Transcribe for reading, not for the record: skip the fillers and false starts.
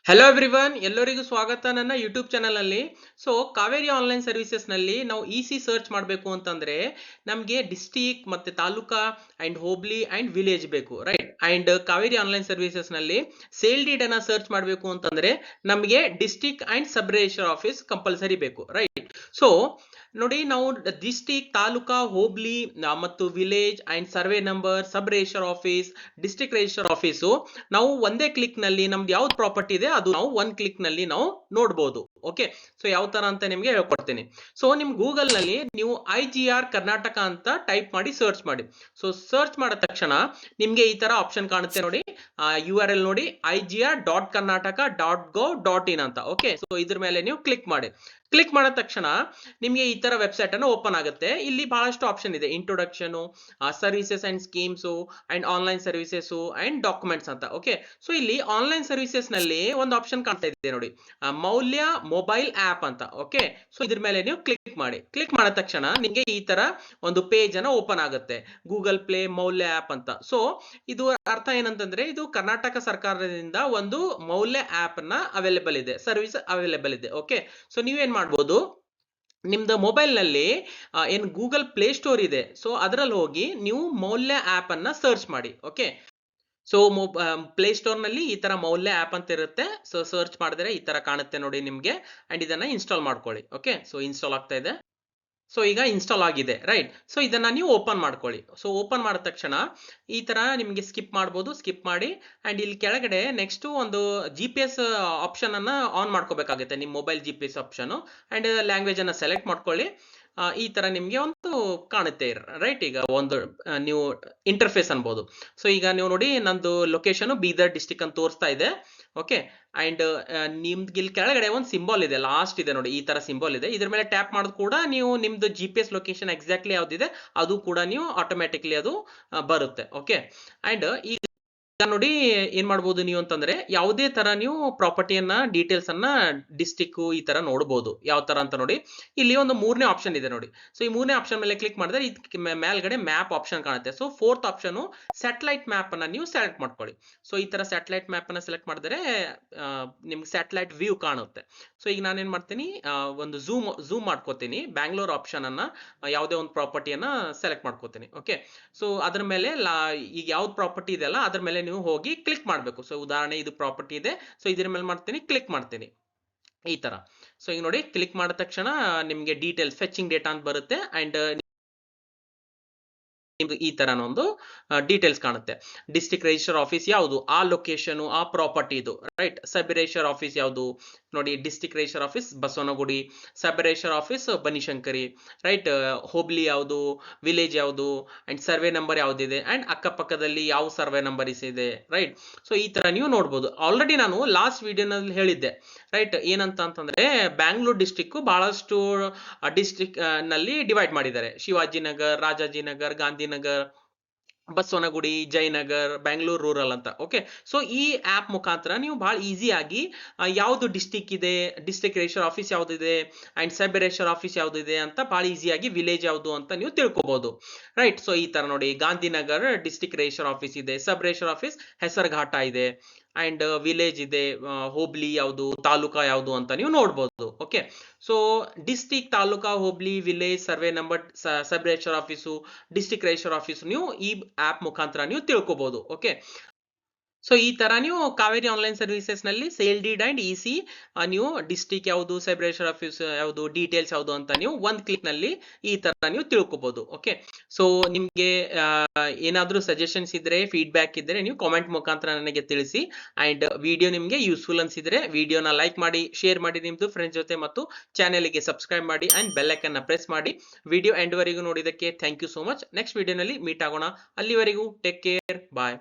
Hello everyone, ಎಲ್ಲರಿಗೂ ಸ್ವಾಗತ ನನ್ನ ಯೂಟ್ಯೂಬ್ ಚಾನಲ್ ನಲ್ಲಿ. ಸೊ ಕಾವೇರಿ ಆನ್ಲೈನ್ ಸರ್ವಿಸಸ್ ನಲ್ಲಿ ನಾವು ಇಸಿ ಸರ್ಚ್ ಮಾಡಬೇಕು ಅಂತಂದ್ರೆ ನಮಗೆ ಡಿಸ್ಟ್ರಿಕ್ಟ್ ಮತ್ತೆ taluka and hobli and village ಬೇಕು, right. And Kaveri online services ನಲ್ಲಿ ಸೇಲ್ ಡೀಡ್ ಅನ್ನ ಸರ್ಚ್ ಮಾಡಬೇಕು ಅಂತಂದ್ರೆ ನಮಗೆ district and sub register office compulsory ಬೇಕು, ರೈಟ್. ಸೊ ನೋಡಿ, ನಾವು ಡಿಸ್ಟ್ರಿಕ್ಟ್, ತಾಲೂಕಾ, ಹೋಬ್ಳಿ ಮತ್ತು village and survey number, sub register office, district register office ನಾವು ಒಂದೇ ಕ್ಲಿಕ್ ನಲ್ಲಿ ನಮ್ದು ಯಾವ್ದು ಪ್ರಾಪರ್ಟಿ ಇದೆ ಅದು ನಾವು ಒಂದ್ ಕ್ಲಿಕ್ ನಲ್ಲಿ ನಾವು ನೋಡಬಹುದು. ಓಕೆ, ಸೊ ಯಾವ ತರ ಅಂತ ನಿಮ್ಗೆ ಹೇಳ್ಕೊಡ್ತೀನಿ. ಸೊ ನಿಮ್ ಗೂಗಲ್ ನಲ್ಲಿ ನೀವು IGR ಕರ್ನಾಟಕ ಅಂತ ಟೈಪ್ ಮಾಡಿ ಸರ್ಚ್ ಮಾಡಿ. ಸೊ ಸರ್ಚ್ ಮಾಡಿದ ತಕ್ಷಣ ನಿಮ್ಗೆ ಈ ತರ ಆಪ್ಷನ್ ಕಾಣುತ್ತೆ ನೋಡಿ, URL ನೋಡಿ, igr.karnataka.gov.in ಅಂತ. ಓಕೆ, ಸೊ ಇದ್ರ ಮೇಲೆ ನೀವು ಕ್ಲಿಕ್ ಮಾಡಿ. ಕ್ಲಿಕ್ ಮಾಡಿದ ತಕ್ಷಣ ನಿಮಗೆ ಈ ತರ ವೆಬ್ಸೈಟ್ ಅನ್ನು ಓಪನ್ ಆಗುತ್ತೆ. ಇಲ್ಲಿ ಬಹಳಷ್ಟು ಆಪ್ಷನ್ ಇದೆ: introduction, services and schemes and online services and documents ಅಂತ. ಓಕೆ, ಸೊ ಇಲ್ಲಿ ಆನ್ಲೈನ್ ಸರ್ವಿಸಸ್ ನಲ್ಲಿ ಒಂದು ಆಪ್ಷನ್ ಕಾಣ್ತಾ ಇದೆ ನೋಡಿ, ಮೌಲ್ಯ ಮೊಬೈಲ್ ಆಪ್ ಅಂತ. ಓಕೆ, ಸೊ ಇದ್ರ ಮೇಲೆ ನೀವು ಕ್ಲಿಕ್ ಮಾಡಿ. ಕ್ಲಿಕ್ ಮಾಡಿದ ತಕ್ಷಣ ನಿಮಗೆ ಈ ತರ ಒಂದು ಪೇಜ್ ಅನ್ನ ಓಪನ್ ಆಗುತ್ತೆ, ಗೂಗಲ್ ಪ್ಲೇ ಮೌಲ್ಯ ಆಪ್ ಅಂತ. ಸೊ ಇದು ಅರ್ಥ ಏನಂತಂದ್ರೆ ಇದು ಕರ್ನಾಟಕ ಸರ್ಕಾರದಿಂದ ಒಂದು ಮೌಲ್ಯ ಆಪ್ ನ ಅವೈಲೇಬಲ್ ಇದೆ, ಸರ್ವಿಸ್ ಅವೈಲೇಬಲ್ ಇದೆ. ಓಕೆ, ಸೊ ನೀವೇನ್ ಮಾಡ್ಬೋದು, ನಿಮ್ದು ಮೊಬೈಲ್ ನಲ್ಲಿ ಏನ್ ಗೂಗಲ್ ಪ್ಲೇ ಸ್ಟೋರ್ ಇದೆ, ಸೊ ಅದರಲ್ಲಿ ಹೋಗಿ ನೀವು ಮೌಲ್ಯ ಆಪ್ ಅನ್ನ ಸರ್ಚ್ ಮಾಡಿ. ಓಕೆ, ಸೊ ಪ್ಲೇ ಸ್ಟೋರ್ ನಲ್ಲಿ ಈ ತರ ಮೌಲ್ಯ ಆಪ್ ಅಂತ ಇರುತ್ತೆ. ಸೊ ಸರ್ಚ್ ಮಾಡಿದ್ರೆ ಈ ತರ ಕಾಣುತ್ತೆ ನೋಡಿ ನಿಮ್ಗೆ, ಅಂಡ್ ಇದನ್ನ ಇನ್ಸ್ಟಾಲ್ ಮಾಡ್ಕೊಳ್ಳಿ. ಓಕೆ, ಸೊ ಇನ್ಸ್ಟಾಲ್ ಆಗ್ತಾ ಇದೆ. ಸೊ ಈಗ ಇನ್ಸ್ಟಾಲ್ ಆಗಿದೆ, ರೈಟ್. ಸೊ ಇದನ್ನ ನೀವು ಓಪನ್ ಮಾಡ್ಕೊಳ್ಳಿ. ಸೊ ಓಪನ್ ಮಾಡಿದ ತಕ್ಷಣ ಈ ತರ ನಿಮಗೆ ಸ್ಕಿಪ್ ಮಾಡ್ಬೋದು, ಸ್ಕಿಪ್ ಮಾಡಿ. ಅಂಡ್ ಇಲ್ಲಿ ಕೆಳಗಡೆ ನೆಕ್ಸ್ಟ್ ಒಂದು GPS ಆಪ್ಷನ್ ಅನ್ನ ಆನ್ ಮಾಡ್ಕೋಬೇಕಾಗುತ್ತೆ, ನಿಮ್ಮ mobile GPS option. And language ಅನ್ನ ಸೆಲೆಕ್ಟ್ ಮಾಡ್ಕೊಳ್ಳಿ. ಈ ತರ ನಿಮ್ಗೆ ಒಂದು ಕಾಣುತ್ತೆ, ರೈಟ್. ಈಗ ಒಂದು ನೀವು ಇಂಟರ್ಫೇಸ್ ಅನ್ಬೋದು. ಸೊ ಈಗ ನೀವು ನೋಡಿ, ನಂದು ಲೊಕೇಶನ್ ಬೀದರ್ ಡಿಸ್ಟಿಕ್ ಅಂತ ತೋರಿಸ್ತಾ ಇದೆ. ಓಕೆ, ಅಂಡ್ ನಿಮ್ಗೆ ಇಲ್ಲಿ ಕೆಳಗಡೆ ಒಂದು ಸಿಂಬಾಲ್ ಇದೆ, ಲಾಸ್ಟ್ ಇದೆ ನೋಡಿ, ಈ ತರ ಸಿಂಬಾಲ್ ಇದೆ. ಇದ್ರ ಮೇಲೆ ಟ್ಯಾಪ್ ಮಾಡೋದು ಕೂಡ ನೀವು ನಿಮ್ದು GPS ಲೊಕೇಶನ್ ಎಕ್ಸಾಕ್ಟ್ಲಿ ಯಾವ್ದಿದೆ ಅದು ಕೂಡ ನೀವು ಆಟೋಮ್ಯಾಟಿಕ್ಲಿ ಅದು ಬರುತ್ತೆ. ಓಕೆ, ಅಂಡ್ ಈಗ ನೋಡಿ ಏನ್ ಮಾಡ್ಬೋದು ನೀವು ಅಂತಂದ್ರೆ, ಯಾವುದೇ ತರ ನೀವು ಪ್ರಾಪರ್ಟಿಯನ್ನ ಡೀಟೇಲ್ಸ್ ಅನ್ನ ಡಿಸ್ಟಿಕ್ ಈ ತರ ನೋಡಬಹುದು. ಯಾವ ತರ ಅಂತ ನೋಡಿ, ಇಲ್ಲಿ ಒಂದು ಮೂರನೇ ಆಪ್ಷನ್ ಇದೆ ನೋಡಿ. ಸೊ ಈ ಮೂರನೇ ಆಪ್ಷನ್ ಮೇಲೆ ಕ್ಲಿಕ್ ಮಾಡಿದ್ರೆ ಮೇಲ್ಗಡೆ ಮ್ಯಾಪ್ ಆಪ್ಷನ್ ಕಾಣುತ್ತೆ. So fourth option satellite map ಅನ್ನ ನೀವು ಸೆಲೆಕ್ಟ್ ಮಾಡ್ಕೊಳ್ಳಿ. ಸೊ ಈ ತರ ಸ್ಯಾಟಲೈಟ್ ಮ್ಯಾಪ್ ಅನ್ನ ಸೆಲೆಕ್ಟ್ ಮಾಡಿದ್ರೆ ನಿಮ್ಗೆ ಸ್ಯಾಟಲೈಟ್ ವ್ಯೂ ಕಾಣುತ್ತೆ. ಸೊ ಈಗ ನಾನೇನ್ ಮಾಡ್ತೀನಿ, ಒಂದು ಝೂಮ್ ಮಾಡ್ಕೋತೀನಿ, ಬ್ಯಾಂಗ್ಳೂರ್ ಆಪ್ಷನ್ ಅನ್ನ ಯಾವುದೇ ಒಂದು ಪ್ರಾಪರ್ಟಿಯನ್ನ ಸೆಲೆಕ್ಟ್ ಮಾಡ್ಕೋತೀನಿ. ಓಕೆ, ಸೊ ಅದ್ರ ಮೇಲೆ ಈಗ ಯಾವ್ದು ಪ್ರಾಪರ್ಟಿ ಇದೆಯಲ್ಲ ಅದ್ರ ಮೇಲೆ ನೀವು ಹೋಗಿ ಕ್ಲಿಕ್ ಮಾಡಬೇಕು. ಸೊ ಉದಾಹರಣೆ ಇದು ಪ್ರಾಪರ್ಟಿ ಇದೆ, ಸೊ ಇದ್ರ ಮೇಲೆ ಮಾಡ್ತೀನಿ, ಕ್ಲಿಕ್ ಮಾಡ್ತೀನಿ ಈ ತರ. ಸೊ ಈಗ ನೋಡಿ, ಕ್ಲಿಕ್ ಮಾಡಿದ ತಕ್ಷಣ ನಿಮ್ಗೆ ಡೀಟೇಲ್ಸ್ ಫೆಚಿಂಗ್ ಡೇಟಾ ಅಂತ ಬರುತ್ತೆ. ಅಂಡ್ ನಿಮ್ದು ಈ ತರ ಒಂದು ಡೀಟೇಲ್ಸ್ ಕಾಣುತ್ತೆ. ಡಿಸ್ಟ್ರಿಕ್ಟ್ ರಿಜಿಸ್ಟರ್ ಆಫೀಸ್ ಯಾವುದು, ಆ ಲೊಕೇಶನ್ ಆ ಪ್ರಾಪರ್ಟಿ ಇದು, ರೈಟ್. ಸಬ್ ರಿಜಿಸ್ಟರ್ ಆಫೀಸ್ ಯಾವುದು ನೋಡಿ, district register office Basavanagudi, sub register office Banashankari, right. Hobli ಯಾವುದು, ವಿಲೇಜ್ ಯಾವುದು, ಅಂಡ್ ಸರ್ವೆ ನಂಬರ್ ಯಾವ್ದಿದೆ, ಅಂಡ್ ಅಕ್ಕಪಕ್ಕದಲ್ಲಿ ಯಾವ ಸರ್ವೆ ನಂಬರ್ ಇದೆ, ರೈಟ್. ಸೊ ಈ ತರ ನೀವು ನೋಡ್ಬೋದು. ಆಲ್ರೆಡಿ ನಾನು ಲಾಸ್ಟ್ ವಿಡಿಯೋನಲ್ಲಿ ಹೇಳಿದ್ದೆ, ರೈಟ್. ಏನಂತ ಅಂತಂದ್ರೆ, ಬ್ಯಾಂಗ್ಳೂರ್ ಡಿಸ್ಟ್ರಿಕ್ಟ್ ಬಹಳಷ್ಟು ಡಿಸ್ಟ್ರಿಕ್ಟ್ ನಲ್ಲಿ ಡಿವೈಡ್ ಮಾಡಿದ್ದಾರೆ: ಶಿವಾಜಿನಗರ್, ರಾಜಾಜಿನಗರ್, ಗಾಂಧಿನಗರ್, ಬಸವನಗುಡಿ, ಜಯನಗರ್, ಬ್ಯಾಂಗ್ಳೂರ್ ರೂರಲ್ ಅಂತ. ಓಕೆ, ಸೊ ಈ ಆಪ್ ಮುಖಾಂತರ ನೀವು ಬಹಳ ಈಸಿಯಾಗಿ ಯಾವ್ದು ಡಿಸ್ಟಿಕ್ ಇದೆ, ಡಿಸ್ಟ್ರಿಕ್ಟ್ ರಿಜಿಸ್ಟರ್ ಆಫೀಸ್ ಯಾವ್ದಿದೆ, ಅಂಡ್ ಸಬ್ ರಿಜಿಸ್ಟರ್ ಆಫೀಸ್ ಯಾವ್ದಿದೆ ಅಂತ ಬಹಳ ಈಸಿಯಾಗಿ, ವಿಲೇಜ್ ಯಾವ್ದು ಅಂತ ನೀವು ತಿಳ್ಕೊಬಹುದು, ರೈಟ್. ಸೊ ಈ ತರ ನೋಡಿ, ಗಾಂಧಿನಗರ್ ಡಿಸ್ಟ್ರಿಕ್ಟ್ ರಿಜಿಸ್ಟರ್ ಆಫೀಸ್ ಇದೆ, ಸಬ್ ರಿಜಿಸ್ಟರ್ ಆಫೀಸ್ ಹೆಸರಘಾಟ ಇದೆ, ಅಂಡ್ ವಿಲೇಜ್ ಇದೆ, ಹೋಬ್ಳಿ ಯಾವುದು, ತಾಲೂಕಾ ಯಾವುದು ಅಂತ ನೀವು ನೋಡ್ಬೋದು. Okay, so district, taluka, hobli, village, survey number, sub register office, district register office ನೀವು ಈ ಆಪ್ ಮುಖಾಂತರ ನೀವು ತಿಳ್ಕೊಬಹುದು. ಓಕೆ, ಸೊ ಈ ತರ ನೀವು ಕಾವೇರಿ ಆನ್ಲೈನ್ ಸರ್ವಿಸಸ್ ನಲ್ಲಿ ಸೇಲ್ ಡೀಡ್ ಅಂಡ್ ಇಸಿ ನೀವು ಡಿಸ್ಟ್ರಿಕ್ಟ್ ಯಾವುದು, ಸಬ್ ರಿಜಿಸ್ಟರ್ ಆಫೀಸ್ ಯಾವುದು, ಡೀಟೇಲ್ಸ್ ಯಾವುದು ಅಂತ ನೀವು ಒಂದ್ ಕ್ಲಿಕ್ ನಲ್ಲಿ ಈ ತರ ನೀವು ತಿಳ್ಕೊಬಹುದು. ಓಕೆ, ಸೊ ನಿಮ್ಗೆ ಏನಾದ್ರೂ ಸಜೆಷನ್ಸ್ ಇದ್ರೆ, ಫೀಡ್ಬ್ಯಾಕ್ ಇದ್ರೆ ನೀವು ಕಾಮೆಂಟ್ ಮುಖಾಂತರ ನನಗೆ ತಿಳಿಸಿ. ಅಂಡ್ ವಿಡಿಯೋ ನಿಮ್ಗೆ ಯೂಸ್ಫುಲ್ ಅನ್ಸಿದ್ರೆ ವಿಡಿಯೋನ ಲೈಕ್ ಮಾಡಿ, ಶೇರ್ ಮಾಡಿ ನಿಮ್ದು ಫ್ರೆಂಡ್ಸ್ ಜೊತೆ, ಮತ್ತು ಚಾನೆಲ್ಗೆ ಸಬ್ಸ್ಕ್ರೈಬ್ ಮಾಡಿ ಅಂಡ್ ಬೆಲ್ ಐಕನ್ ನ ಪ್ರೆಸ್ ಮಾಡಿ. ವಿಡಿಯೋ ಎಂಡ್ ವರೆಗೂ ನೋಡಿದಕ್ಕೆ thank you so much. Next ವಿಡಿಯೋನಲ್ಲಿ ಮೀಟ್ ಆಗೋಣ. ಅಲ್ಲಿವರೆಗೂ ಟೇಕ್ ಕೇರ್, ಬಾಯ್.